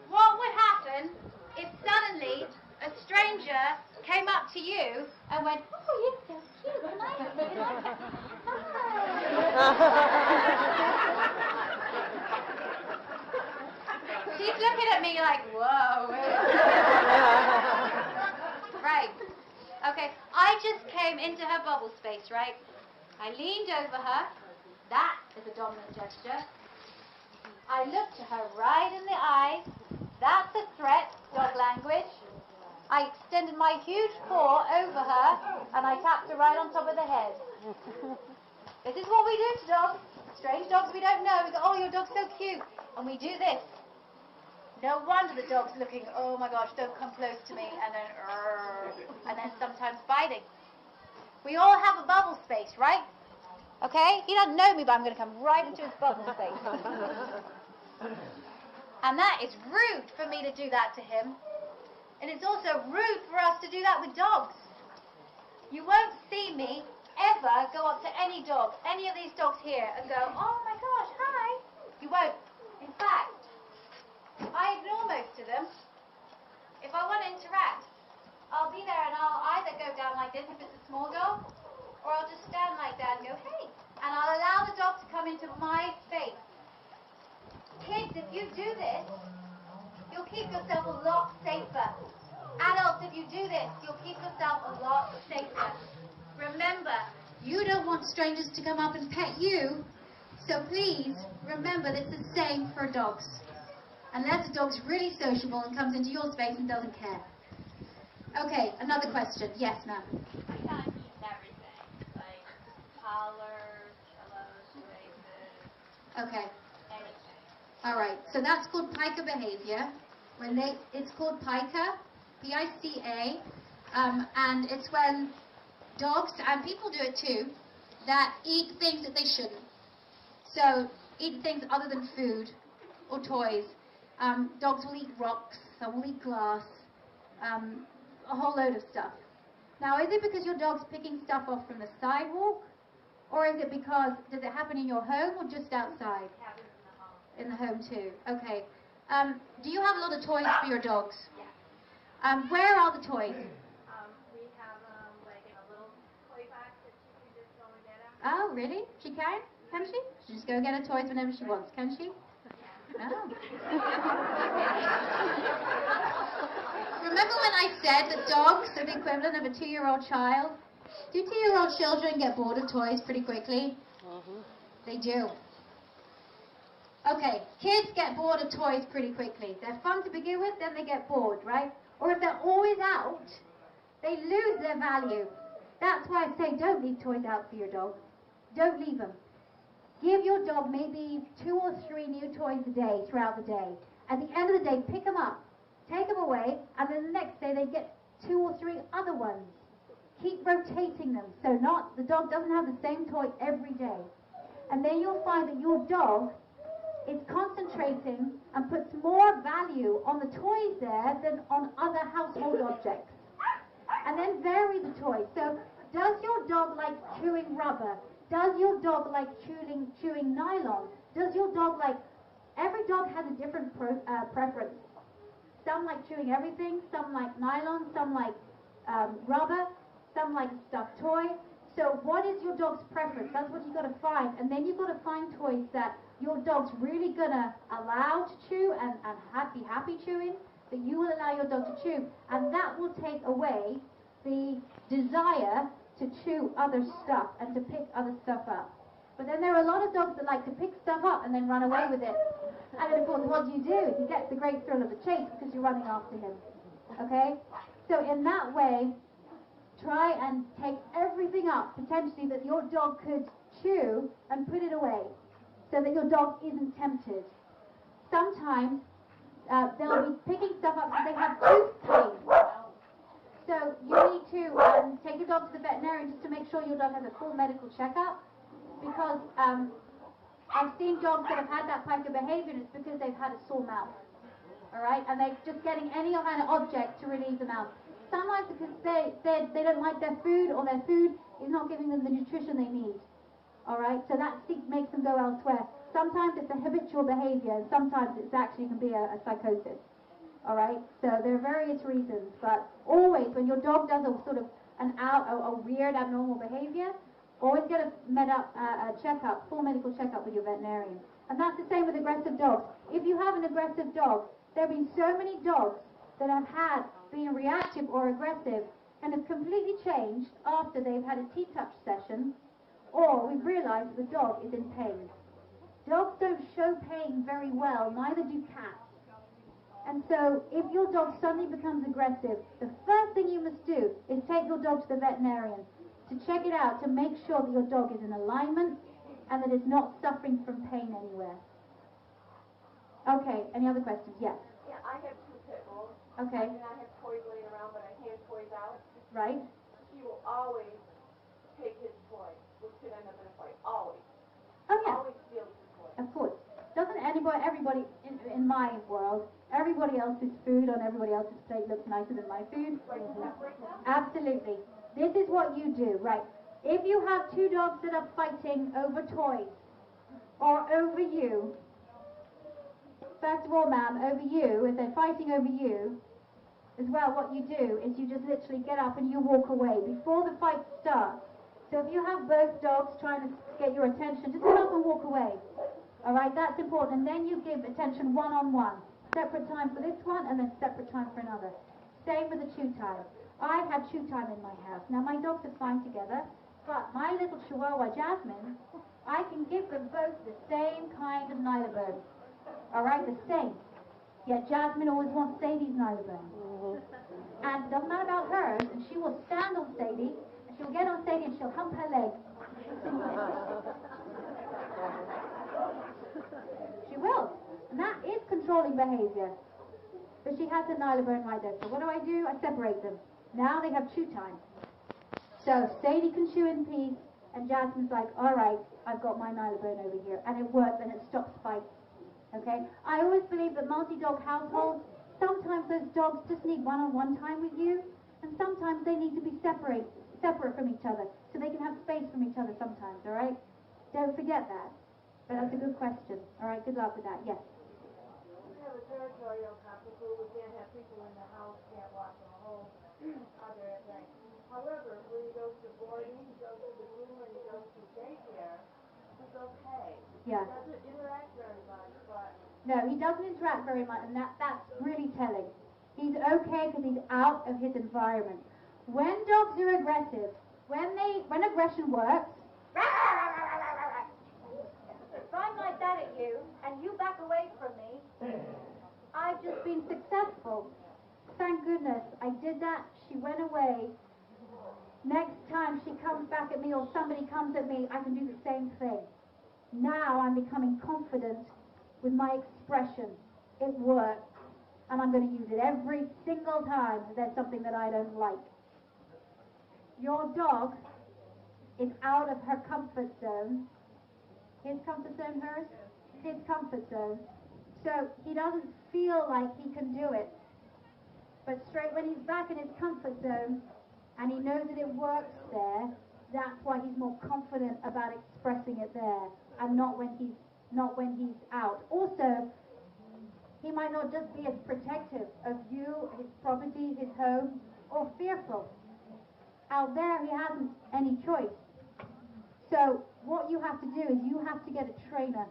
what would happen if suddenly a stranger came up to you and went, "Oh, you're so cute, and I really like it. Hi." She's looking at me like, whoa. Right. Okay, I just came into her bubble space, right? I leaned over her. That is a dominant gesture. I looked her right in the eye. That's a threat, dog language. I extended my huge paw over her, and I tapped her right on top of the head. This is what we do to dogs. Strange dogs we don't know. We go, "Oh, your dog's so cute." And we do this. No wonder the dog's looking, "Oh my gosh, don't come close to me," and then sometimes biting. We all have a bubble space, right? Okay? He doesn't know me, but I'm going to come right into his bubble space. And that is rude for me to do that to him. And it's also rude for us to do that with dogs. You won't see me ever go up to any dog, any of these dogs here, and go, "Oh my gosh, hi." You won't. In fact, I ignore most of them. If I want to interact, I'll be there and I'll either go down like this if it's a small dog, or I'll just stand like that and go, "Hey." And I'll allow the dog to come into my space. Kids, if you do this, you'll keep yourself a lot safer. Adults, if you do this, you'll keep yourself a lot safer. Remember, you don't want strangers to come up and pet you, so please remember that it's the same for dogs. Unless a dog's really sociable and comes into your space and doesn't care. Okay, another question. Yes, ma'am. I kind of use everything, like collars, pillows, braces, Okay. anything. All right. So that's called pica behavior. It's called pica P-I-C-A, and it's when dogs, and people do it too, that eat things that they shouldn't. So, eat things other than food or toys. Dogs will eat rocks, some will eat glass, a whole load of stuff. Now, is it because your dog's picking stuff off from the sidewalk? Or is it because, does it happen in your home or just outside? It happens In the home too, okay. Do you have a lot of toys for your dogs? Yeah. Where are the toys? We have like in a little toy box that she can just go and get them. Oh, really? She can? Can she? She just go get her toys whenever she wants, can she? Oh. Remember when I said that dogs are the equivalent of a 2-year-old child? Do 2-year-old children get bored of toys pretty quickly? They do. Okay, kids get bored of toys pretty quickly. They're fun to begin with, then they get bored, right? Or if they're always out, they lose their value. That's why I say don't leave toys out for your dog. Don't leave them. Give your dog maybe 2 or 3 new toys a day throughout the day. At the end of the day, pick them up, take them away, and then the next day they get 2 or 3 other ones. Keep rotating them, so the dog doesn't have the same toy every day. And then you'll find that your dog is concentrating and puts more value on the toys there than on other household objects. And then vary the toys. So, does your dog like chewing rubber? Does your dog like chewing nylon? Does your dog like... Every dog has a different preference. Some like chewing everything, some like nylon, some like rubber, some like a stuffed toy. So what is your dog's preference? That's what you've got to find. And then you've got to find toys that your dog's really going to allow to chew and be happy chewing, that you will allow your dog to chew. And that will take away the desire to chew other stuff and to pick other stuff up. But then there are a lot of dogs that like to pick stuff up and then run away with it. And then of course what do? He gets the great thrill of the chase because you're running after him. Okay? So in that way, try and take everything up, potentially, that your dog could chew and put it away so that your dog isn't tempted. Sometimes they'll be picking stuff up because they have tooth pain. So you need to take your dog to the veterinarian just to make sure your dog has a full medical checkup, because I've seen dogs that have had that type of behavior and it's because they've had a sore mouth. Alright? And they're just getting any kind of object to relieve the mouth. Sometimes because they don't like their food, or their food is not giving them the nutrition they need. Alright? So that makes them go elsewhere. Sometimes it's a habitual behavior, and sometimes it's actually can be a psychosis. Alright? So there are various reasons, but always when your dog does a sort of a weird abnormal behavior, always get a checkup, full medical checkup with your veterinarian. And that's the same with aggressive dogs. If you have an aggressive dog, there have been so many dogs that have been reactive or aggressive and have completely changed after they've had a T-touch session, or we've realized the dog is in pain. Dogs don't show pain very well, neither do cats. And so if your dog suddenly becomes aggressive, the first thing you must do is take your dog to the veterinarian to check it out, to make sure that your dog is in alignment and that it's not suffering from pain anywhere. Okay, any other questions? Yes. Yeah, I have 2 pit bulls. Okay. And I have toys laying around, but I hand toys out. Right. He will always take his toy, which could end up in a fight. Always. Oh yeah. Always steals his toy. Of course. Doesn't everybody in my world, everybody else's food on everybody else's plate looks nicer than my food? Absolutely. This is what you do, right? If you have 2 dogs that are fighting over toys, or over you, first of all, ma'am, over you, if they're fighting over you, as well, what you do is you just literally get up and you walk away before the fight starts. So if you have both dogs trying to get your attention, just get up and walk away. Alright, that's important. And then you give attention one-on-one. Separate time for this one and then separate time for another. Same with the chew time. I have chew time in my house. Now my dogs are fine together, but my little Chihuahua Jasmine, I can give them both the same kind of nylabone. Alright, the same. Yet Jasmine always wants Sadie's nylabone. And it doesn't matter about hers, and she will stand on Sadie, and she'll get on Sadie and she'll hump her leg. She will. And that is controlling behavior. But she has a Nylabone right there. So what do? I separate them. Now they have chew time. So Sadie can chew in peace, and Jasmine's like, all right, I've got my Nylabone over here. And it works, and it stops fights. Okay? I always believe that multi-dog households, sometimes those dogs just need one-on-one time with you, and sometimes they need to be separate from each other, so they can have space from each other sometimes, all right? Don't forget that. But that's a good question. All right, good luck with that. Yes? We have a territorial cockapoo. We can't have people in the house, can't watch them home, other things. However, when he goes to boarding, he goes to the room, and he goes to daycare, he's okay. Yeah. He doesn't interact very much, but... No, he doesn't interact very much, and that's really telling. He's okay because he's out of his environment. When dogs are aggressive, when aggression works, if I'm like that at you, and you back away from me, I've just been successful. Thank goodness I did that. She went away. Next time she comes back at me or somebody comes at me, I can do the same thing. Now I'm becoming confident with my expression. It works. And I'm going to use it every single time there's something that I don't like. Your dog is out of her comfort zone. His comfort zone, hers? His comfort zone. So he doesn't feel like he can do it. But straight when he's back in his comfort zone and he knows that it works there, that's why he's more confident about expressing it there and not when he's out. Also, he might not just be as protective of you, his property, his home, or fearful. Out there, he hasn't any choice. So what you have to do is you have to get a trainer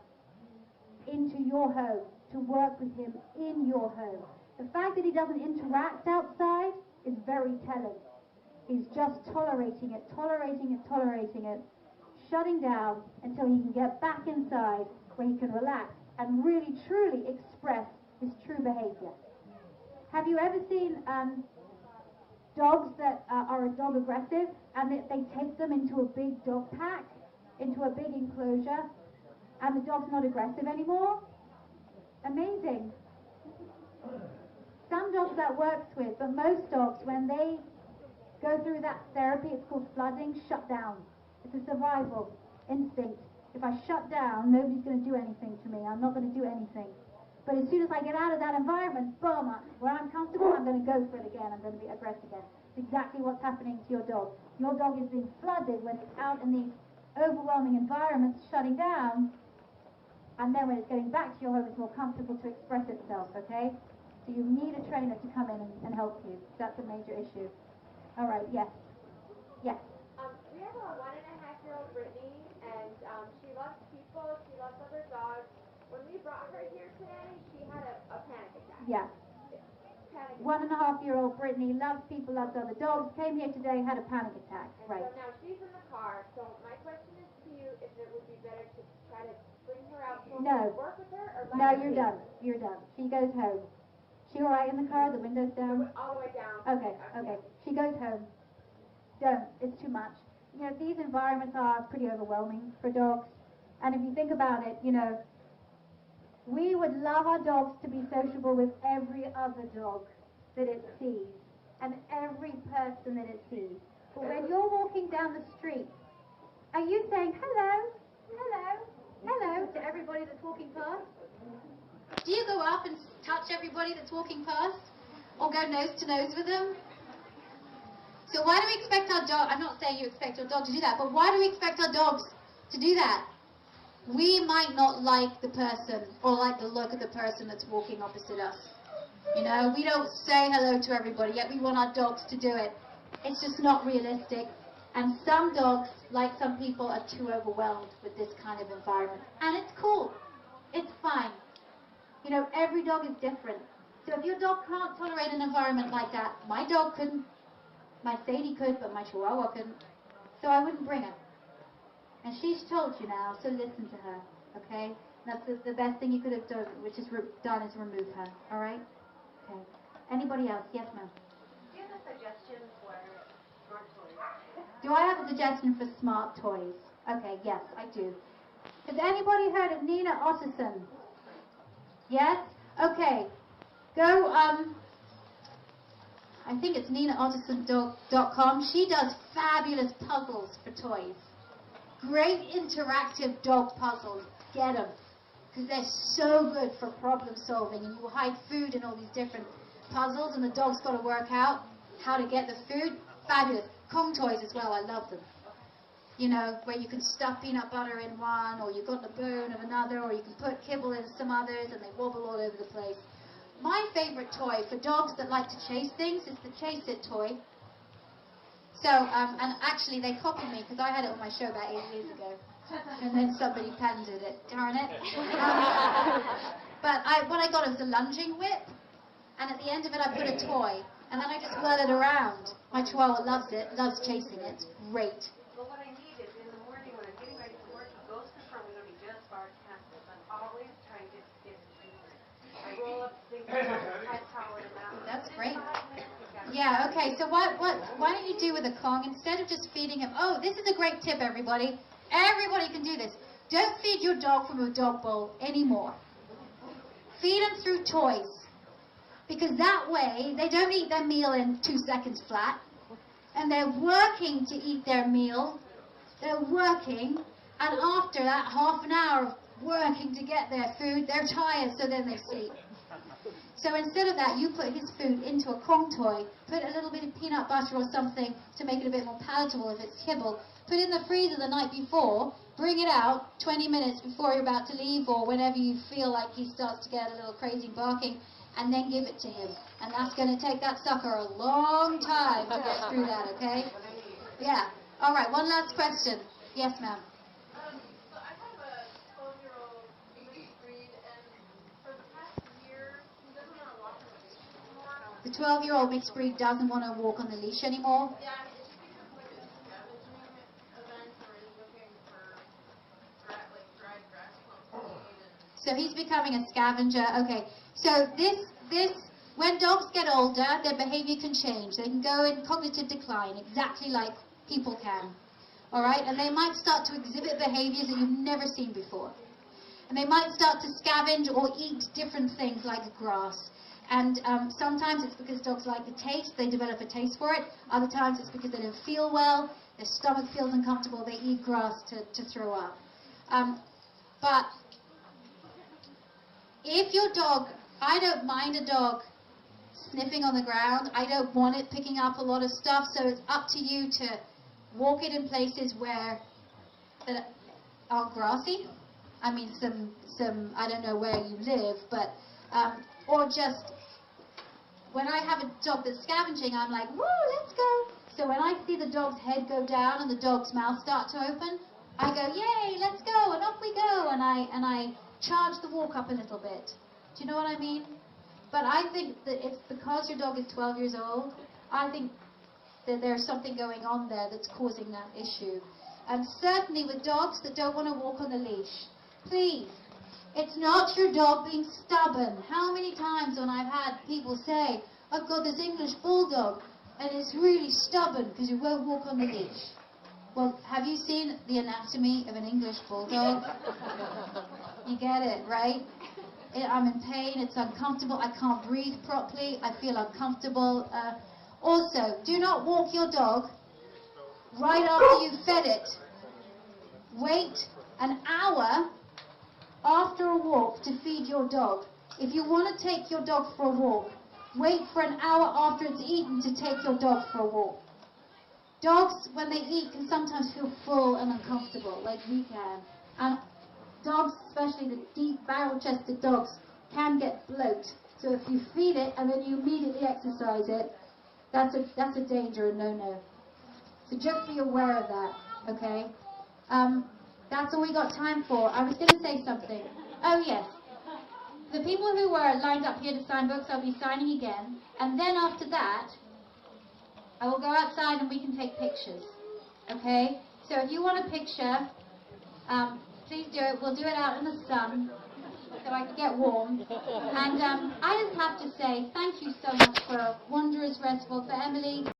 into your home to work with him in your home. The fact that he doesn't interact outside is very telling. He's just tolerating it, shutting down until he can get back inside where he can relax and really, truly express his true behavior. Have you ever seen dogs that are dog aggressive and they take them into a big dog pack, into a big enclosure, and the dog's not aggressive anymore? Amazing. Some dogs that works with, but most dogs, when they go through that therapy, it's called flooding, shut down. It's a survival instinct. If I shut down, nobody's going to do anything to me. I'm not going to do anything. But as soon as I get out of that environment, boom, where I'm comfortable, I'm going to go for it again. I'm going to be aggressive again. It's exactly what's happening to your dog. Your dog is being flooded when it's out in these overwhelming environments, shutting down, and then when it's getting back to your home, it's more comfortable to express itself, okay? So you need a trainer to come in and help you. That's a major issue. All right, yes. Yes. We have a 1.5-year-old Brittany, and she loves people, she loves other dogs. When we brought her here today, she had a panic attack. Yeah. 1.5-year-old Brittany loves people, loves other dogs, came here today, had a panic attack. And right. So now she's in the car, so my question is to you, if it would be better to try to bring her out so No. we can work with her, or let No, her you're leave? done. You're done. She goes home. She all right in the car? The windows down? All the way down. Okay. She goes home. Don't. It's too much. You know, these environments are pretty overwhelming for dogs. And if you think about it, you know, we would love our dogs to be sociable with every other dog that it sees and every person that it sees. But when you're walking down the street, are you saying hello, hello, hello to everybody that's walking past? Do you go up and touch everybody that's walking past? Or go nose to nose with them? So why do we expect our dog, I'm not saying you expect your dog to do that, but why do we expect our dogs to do that? We might not like the person or like the look of the person that's walking opposite us. You know, we don't say hello to everybody, yet we want our dogs to do it. It's just not realistic. And some dogs, like some people, are too overwhelmed with this kind of environment. And it's cool. It's fine. You know, every dog is different. So if your dog can't tolerate an environment like that, my dog couldn't. My Sadie could, but my Chihuahua couldn't. So I wouldn't bring her. And she's told you now, so listen to her, okay? That's the best thing you could have done, which is remove her, all right? Okay. Anybody else? Yes, ma'am. Do you have a suggestion for smart toys? Do I have a suggestion for smart toys? Okay, yes, I do. Has anybody heard of Nina Otterson? Yes? Okay. Go, I think it's NinaAutism.com. She does fabulous puzzles for toys. Great interactive dog puzzles. Get them. Because they're so good for problem solving. And you hide food in all these different puzzles, and the dog's got to work out how to get the food. Fabulous. Kong toys as well. I love them. You know, where you can stuff peanut butter in one, or you've got the bone of another, or you can put kibble in some others, and they wobble all over the place. My favorite toy for dogs that like to chase things is the Chase It toy. So, and actually they copied me because I had it on my show about 8 years ago. And then somebody patented it. Darn it. But what I got was a lunging whip. And at the end of it I put a toy. And then I just whirl it around. My Chihuahua loves it, loves chasing it. It's great. But what I need is in the morning when I'm getting ready for work, he goes to front, we're going to be just far past this. I'm always trying to get it. I roll up things, I towel it out. That's great. Yeah, okay, so why don't you do with a Kong, instead of just feeding him, oh, this is a great tip, everybody. Everybody can do this. Don't feed your dog from a dog bowl anymore. Feed them through toys. Because that way, they don't eat their meal in 2 seconds flat. And they're working to eat their meal. They're working. And after that half an hour of working to get their food, they're tired, so then they sleep. So instead of that, you put his food into a Kong toy, put a little bit of peanut butter or something to make it a bit more palatable if it's kibble, put it in the freezer the night before, bring it out 20 minutes before you're about to leave or whenever you feel like he starts to get a little crazy barking, and then give it to him. And that's going to take that sucker a long time to get through that, okay? Yeah. All right, one last question. Yes, ma'am. So I have a 12-year-old English breed, and for the past year, he doesn't want to walk on the leash anymore. The 12-year-old mixed breed doesn't want to walk on the leash anymore. Yeah, it's because like a scavenging event where he's looking for like dried grass clumps to eat. So he's becoming a scavenger. Okay. So when dogs get older, their behavior can change. They can go in cognitive decline, exactly like people can. All right? And they might start to exhibit behaviors that you've never seen before. And they might start to scavenge or eat different things like grass. And sometimes it's because dogs like the taste. They develop a taste for it. Other times it's because they don't feel well. Their stomach feels uncomfortable. They eat grass to throw up. But if your dog, I don't mind a dog sniffing on the ground. I don't want it picking up a lot of stuff. So it's up to you to walk it in places that are grassy. I mean, some I don't know where you live, but or just when I have a dog that's scavenging, I'm like, woo, let's go. So when I see the dog's head go down and the dog's mouth start to open, I go, yay, let's go, and off we go, and I charge the walk up a little bit. Do you know what I mean? But I think that it's because your dog is 12 years old, I think that there's something going on there that's causing that issue. And certainly with dogs that don't want to walk on the leash, please, it's not your dog being stubborn. How many times when I've had people say, I've got this English bulldog and it's really stubborn because it won't walk on the leash. Well, have you seen the anatomy of an English bulldog? You get it, right? I'm in pain, it's uncomfortable, I can't breathe properly, I feel uncomfortable. Also, do not walk your dog right after you've fed it. Wait an hour after a walk to feed your dog. If you want to take your dog for a walk, wait for an hour after it's eaten to take your dog for a walk. Dogs, when they eat, can sometimes feel full and uncomfortable, like we can. And dogs, especially the deep barrel-chested dogs, can get bloat. So if you feed it and then you immediately exercise it, that's a danger, a no-no. So just be aware of that, okay? That's all we got time for. I was going to say something. Oh, yes. The people who were lined up here to sign books, I'll be signing again. And then after that, I will go outside and we can take pictures, okay? So if you want a picture, please do it. We'll do it out in the sun so I can get warm. And I just have to say thank you so much for a wondrous restful for Emily.